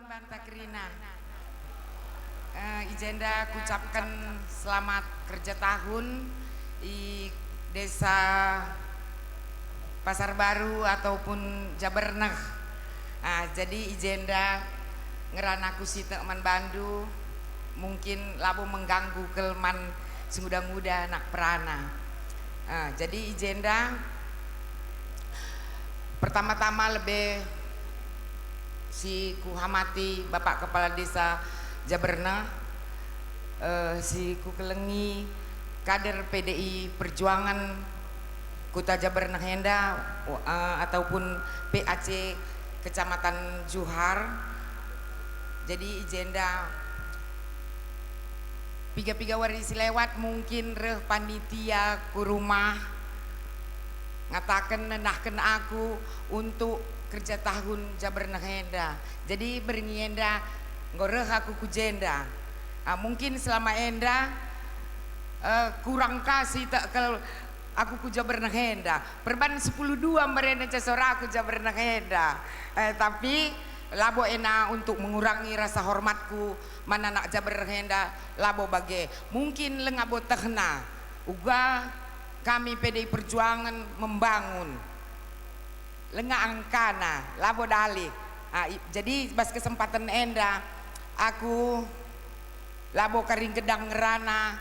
Banta Krina. Ijenda kucapkan selamat kerja tahun di desa Pasar Baru ataupun Jaberneh. Jadi ijenda ngeranaku si teman Bandu mungkin labo mengganggu kelman semuda-muda anak perana. Jadi ijenda pertama-tama lebih si kuhamati Bapak Kepala Desa Jaberneh, si kukelengi kader PDI Perjuangan Kota Jaberneh Henda ataupun PAC Kecamatan Juhar. Jadi ijenda piga-piga warisi lewat mungkin reh panitia ku rumah ngatakan nenahkan aku untuk kerja tahun Jaberneh Henda. Jadi beringi Enda ngoreh aku ku jenda. Mungkin selama Enda kurang kasih tak kalau aku ku Jaberneh Henda. Perban 10-2 merenda cesora aku Jaberneh Henda. Tapi labo ena untuk mengurangi rasa hormatku mana nak Jaberneh Henda labo bage. Mungkin lengabo tehna uga kami PDI Perjuangan membangun lengah angkana labo dali. Jadi pas kesempatan Enda aku labo karing gedang ngerana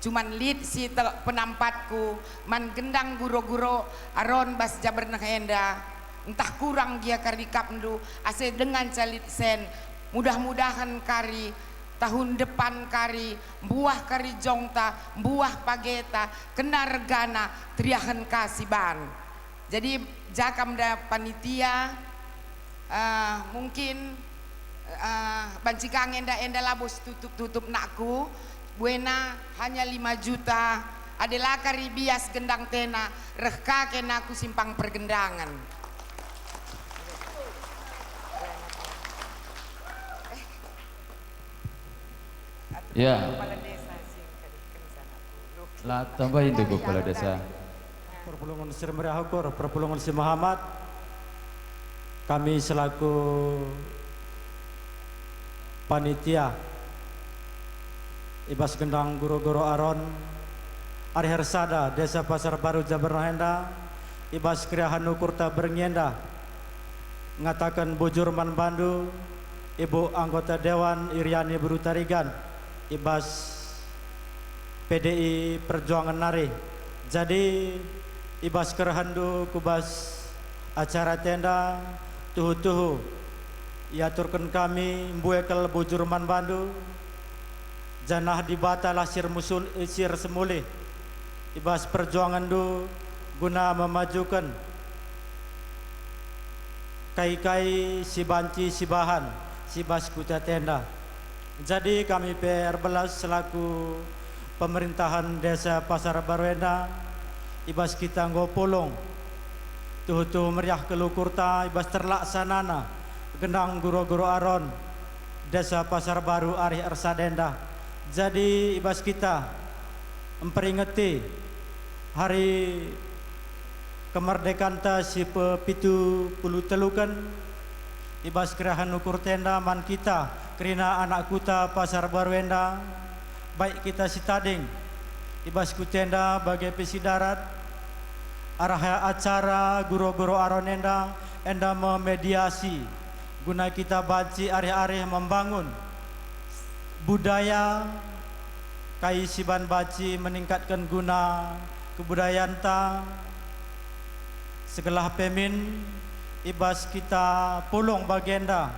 cuman lid si penampatku man gendang guro-guro aron bas Jaberneh Henda entah kurang dia kari kapndu ase dengan calit sen mudah-mudahan kari tahun depan kari buah kari jongta buah pageta kena regana teriahan kasiban. Jadi jakam da panitia mungkin bancikang enda labos tutup nakku buena hanya 5 juta adalah kari bias gendang tena rehka kena aku simpang pergendangan. Ya. Lah tambahin tuh kepala desa. Perpulungan Sri Meriahukor, Perpulungan Si Muhammad, kami selaku panitia Ibas Gendang Guru-Guru Aron Ari Hersada Desa Pasar Baru Jaberneh Henda Ibas Kriahanu Kurta Berngienda ngatakan bujur man Bandu Ibu anggota Dewan Iriani Berutarigan Ibas PDI Perjuangan Nari. Jadi ibas kerhandu kubas acara tenda tuhu-tuhu iaturkan kami mbuekel bujur man Bandu janah dibata lasir musul isir semulih ibas perjuangan du guna memajukan kai-kai si banci si bahan si bas kuta tenda. Jadi kami PR11 selaku pemerintahan desa Pasar Baru Henda ibas kita ngopolong tuh meriah kelukurta ibas terlaksanana gendang guru-guru aron desa Pasar Baru Ari Ersadenda. Jadi ibas kita memperingati hari kemerdekaan ta si pitu puluh telukan ibas kerahan ukur tenda man kita kerina anak kuta Pasar Baru Henda baik kita si tading ibas kutenda bagi pesi darat arah acara guru-guru aron enda memediasi guna kita baci arih-arih membangun budaya kai siban baci meningkatkan guna kebudayaan ta segelah pemin ibas kita pulung bagenda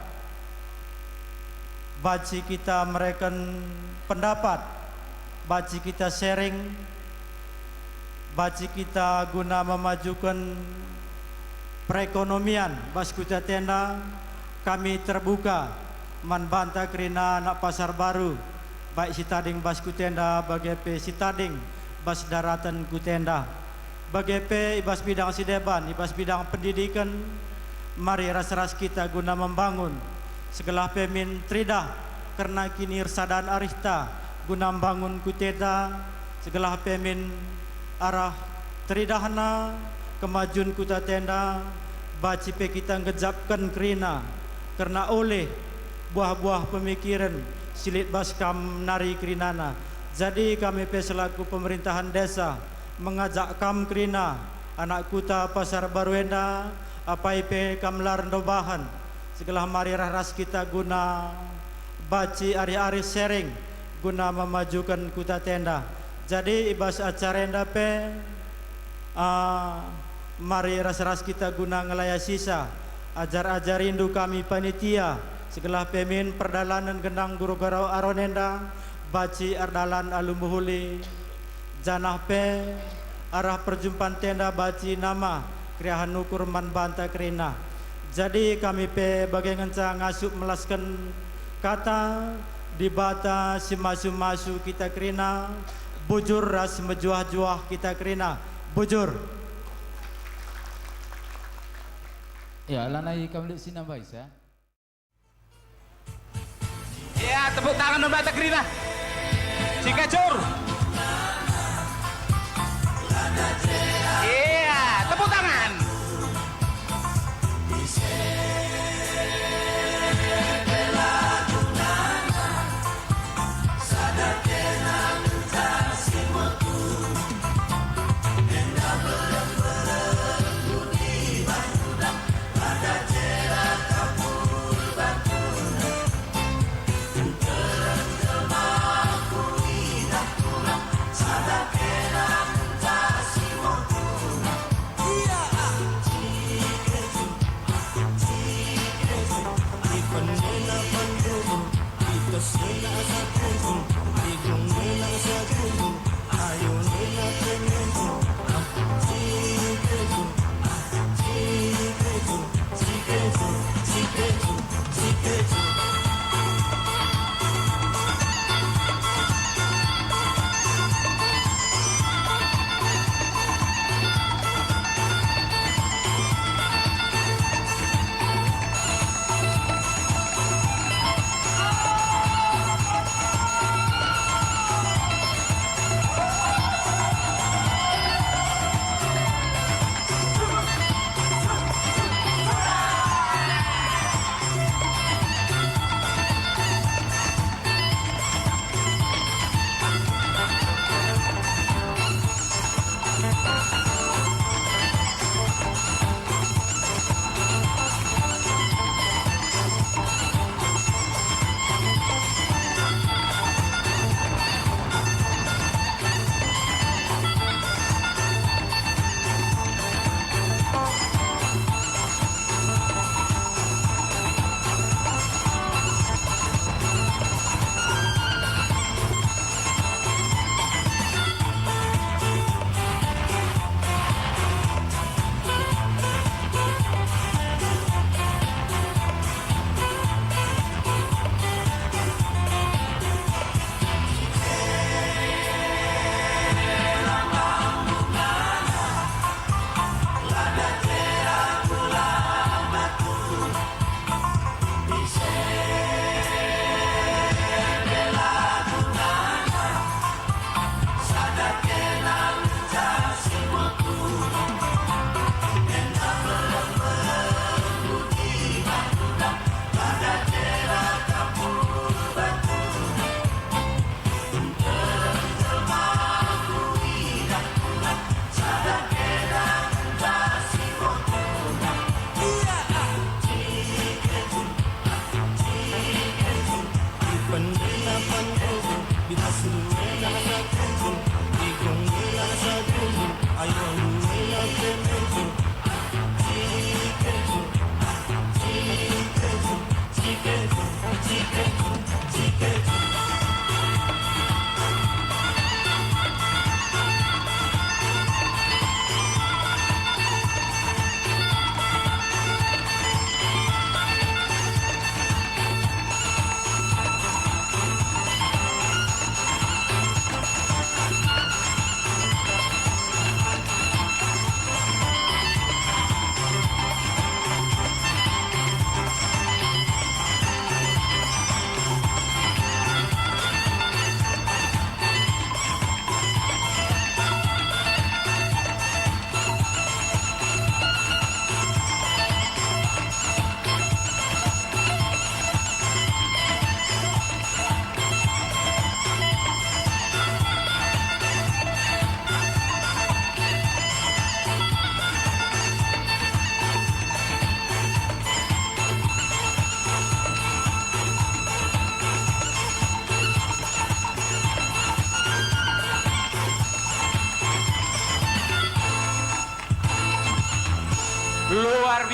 baci kita mereken pendapat baci kita sharing baci kita guna memajukan perekonomian bas kuta tenda kami terbuka manbanta kerina anak Pasar Baru baik si tading bas kutenda bagi pe si tading bas daratan kutenda bagi pe ibas bidang sideban ibas bidang pendidikan mari ras-ras kita guna membangun segelah pemin tridah karena kini irsadan arihta guna membangun kuteta segelah pemin arah teridahna kemajuan kuta tenda baci pe kita ngejapkan kerina karena oleh buah-buah pemikiran silit baskam nari kerinana. Jadi kami selaku pemerintahan desa mengajak kam kerina anak kuta Pasar Baru Enda apa ipe kamlar dobahan segala mari ras kita guna baci ari-ari sharing guna memajukan kuta tenda. Jadi ibas acara enda mari ras-ras kita guna ngelaya sisa ajar-ajar rindu kami panitia segala pemin perdalanan gendang guru garau aronenda baci ardalan alumuhuli janah arah perjumpaan tenda baci nama kriahan nukur man banta kerina. Jadi kami bagai ngenca ngasup melaskan kata di bata si masu-masu kita kerina bujur ras mejuah-juah kita kerina bujur. Ya, lanai kami lihat sini baik ya. Ya, tepuk tangan untuk Mbak Tegrina. Si Kecur. Iya, tepuk tangan.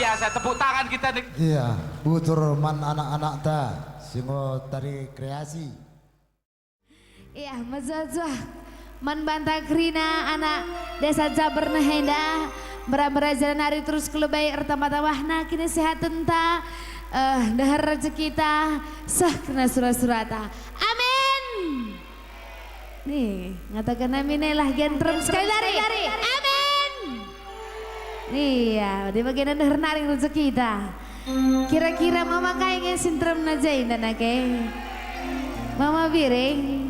biasa. Tepuk tangan kita. Iya, butur man anak-anak ta, singo tari kreasi. Iya, mazazah man bantah krina anak desa Jabar Nahenda beramara jalan hari terus kelebay ertama-tamahna kini sehat tenta dahar rezeki kita sah kena surah-surata. Amin. Nih, ngatakan amin lah gentrum sekali lari. Amin. Iya, di bagian dahar naring rezeki kita. Kira-kira mama kayaknya sintrom najain dan ake. Mama Biring.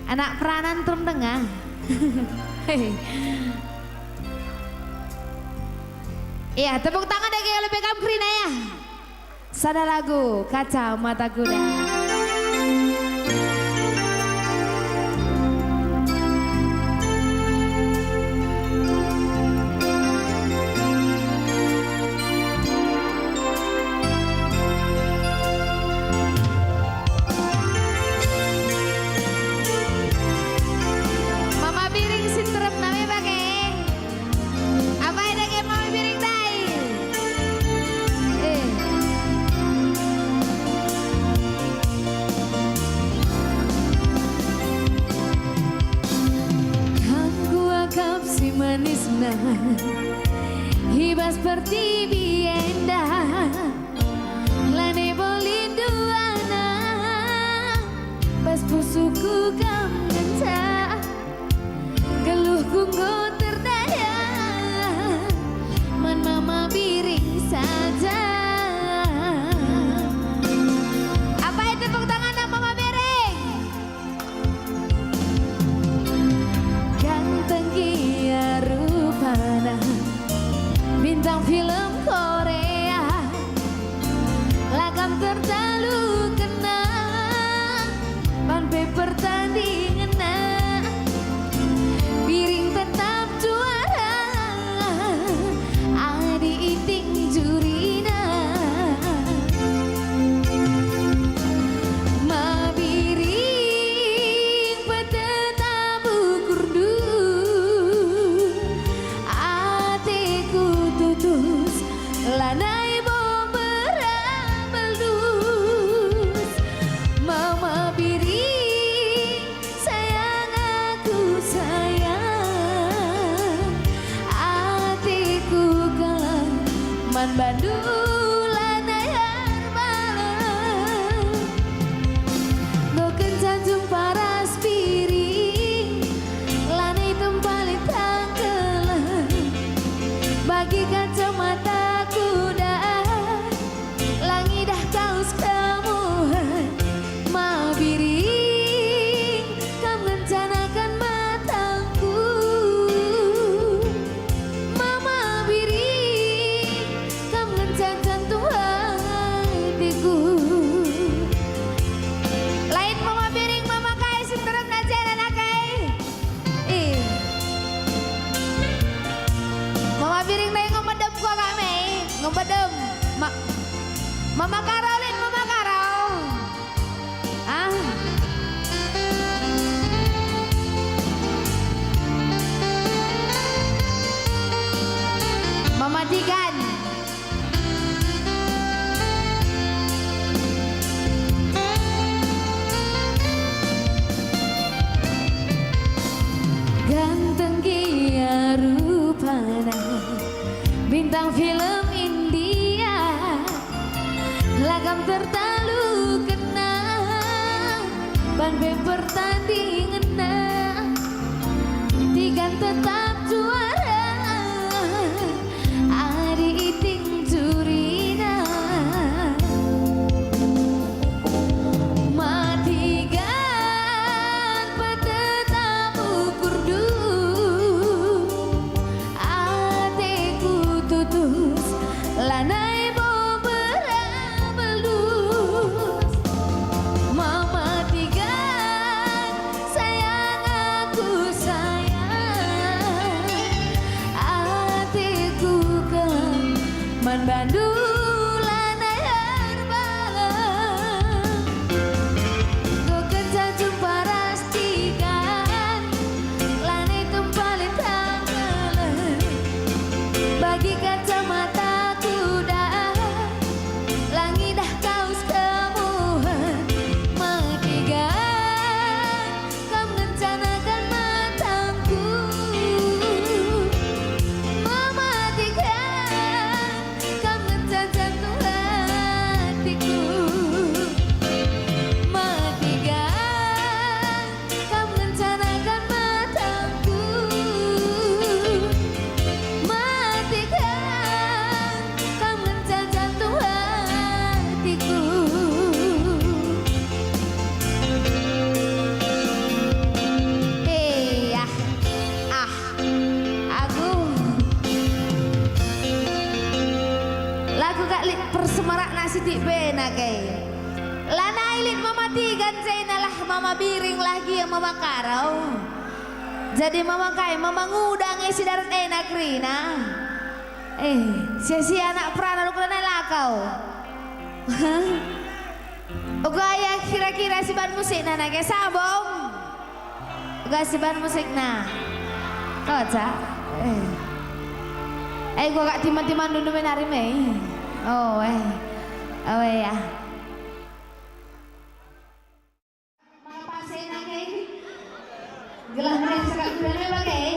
Anak peranan trum tengah. Iya, tepuk tangan deh kayak lebih kamkrina ya. Sada lagu Kaca Mata Kuda. Manisna hibas seperti bienda lane bolinduana pas pusuku kam ngenca geluh kunggo terdaya man mama Biring saja. Apa itu tepuk tangan mama Biring? Ganteng rupana bintang film Korea lagam tertalu kena panpe pertandingan Biring tetap juara adi iting jurina ma Biring peteta bukur du lanai bomberabel dus mama Biring sayang aku sayang hatiku kalah man Bandung lanai harbalang goken jumpa ras Biring lanai tempalit tanggelam bagi kacamata ngobadem Mama Karolin, Mama Karol. Mama Digan. Ganteng kia rupana bintang film India lagam tertalu kena banbe pertandingan tiga tetap juara adi iting jurina matigan petetap ukur du atiku tutus lanai man Bandung lanai harbalang goken jumpa rastikan lanai tempalit tanggalan Lagu kak lit persemarak nasi tik bena kay. Lana ilit mama tigan zainalah mama biring lagi yang mama karau. Jadi mama kay mama ngudang isi darat enak Rina. Sia-sia anak perana lu kena lakau. Uga yang kira-kira si ban musik na nake sabong. Uga si ban musik na. Kocak. Gua gak timan-timan dulu menari me. Oh ya. Mapasin nake. Gelah mereka sekali berani pakai.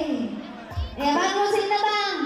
Ya bang musik na bang.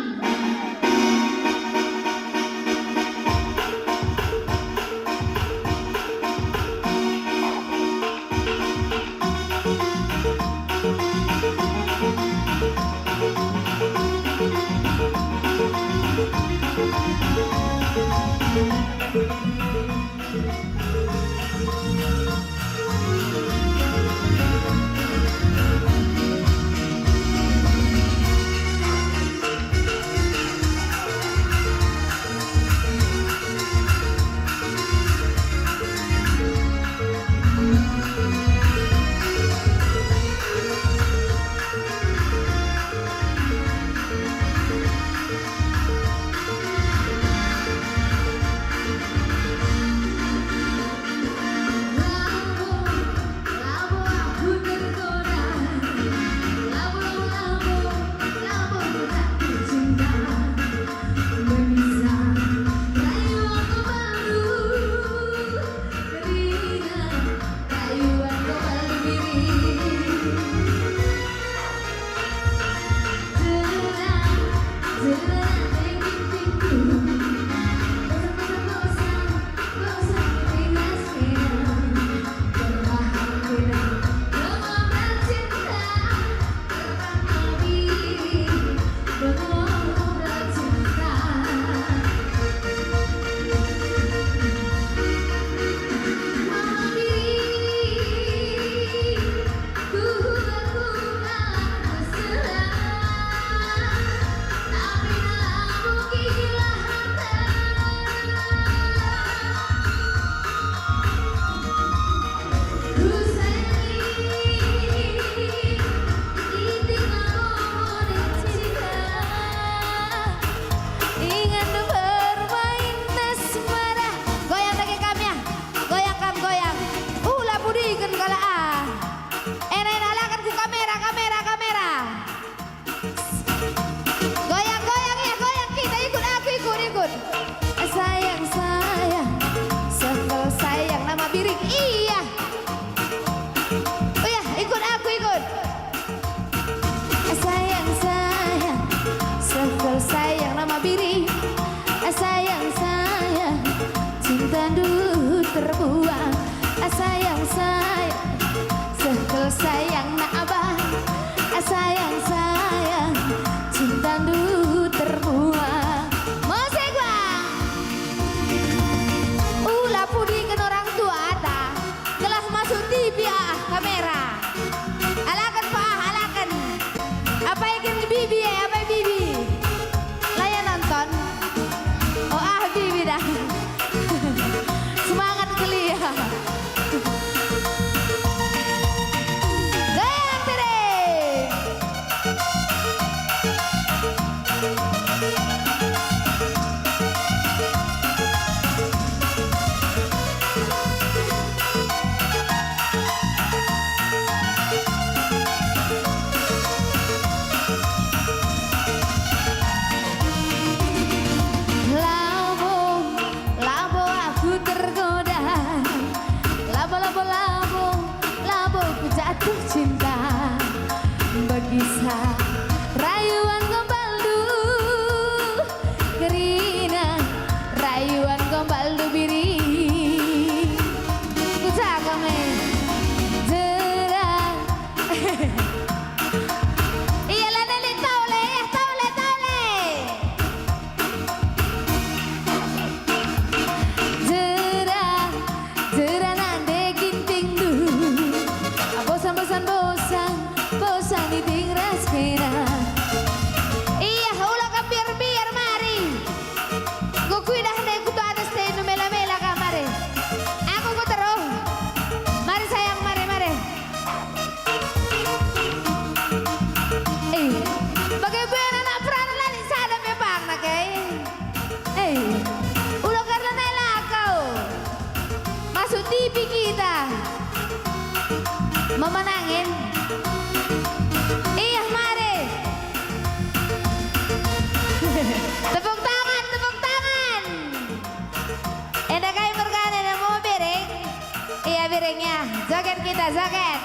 Terbuang sayang sekel sayang nak abah sayang cinta du terbuang musik bang ulah pudingkan orang tua ta gelah masuk TV kamera alakan pak alakan apa yang bibi apa bibi layan nonton oh bibi dah semangat kuliah memenangin. Iya mari. Tepuk tangan, tepuk tangan. Enda kai bergana dan mau piring. Iya piringnya, joget kita joget.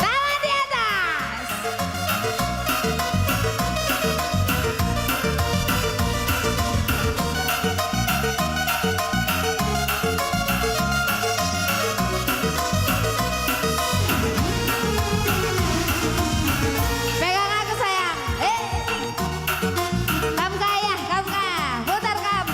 Tangan di atas. Pegang aku sayang. Kam kaya, putar kam.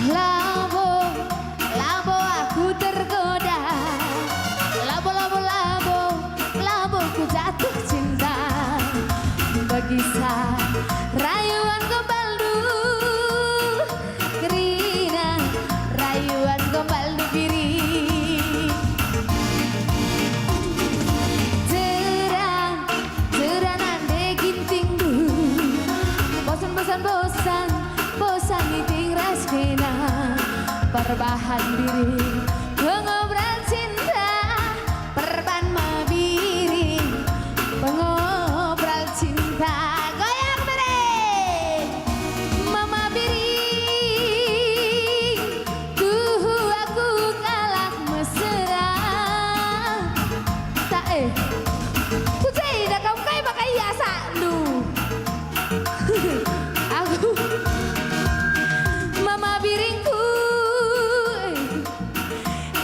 Labo, labo aku tergoda. Labo, labo, labo, labo ku jatuh cinta. Berkisah rayuan gombal du Kerina rayuan gombal du biri Terang, terang ande ginting du Bosan, bosan, bosan, bosan iting raskena Perbahan diri mengobrol cinta Perban mabiri mengobrol cinta Goyang beri Mama biri Tuh aku kalah mesra Tak Ku tidak kamu kaya pakai hiasan lu Aku Mama biringku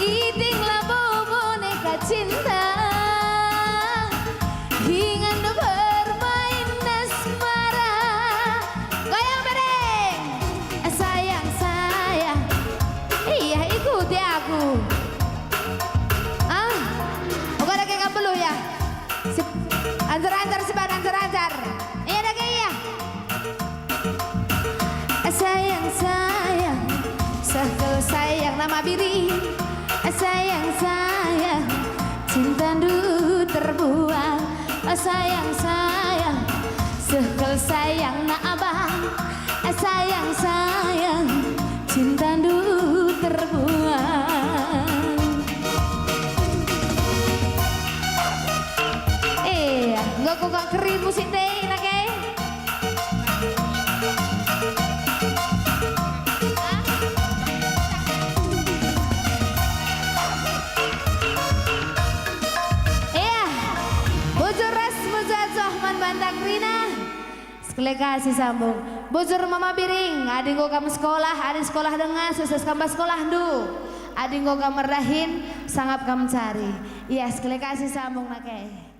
Iting labo boneka cinta Ingin bermain asmara Goyang bereng Sayang, sayang Iya ikuti aku Bukan ada kayak kabelu ya Anjar-anjar si badan anjar-anjar Iya ada kayak iya Sayang, sayang Sekel sayang nama biri Sayang, sayang Cinta du terbuang Sayang, sayang Sekel sayang na abang Sayang, sayang Cinta du terbuang Nggak kok gak keribu sih deh nake Bujur ras mujadzah man bantak rina sekali kasih sambung bujur mama biring ading go kamu sekolah ading sekolah dengan sukses kamu sekolah du ading go kamu rahin sangat kamu cari iya sekali kasih sambung nake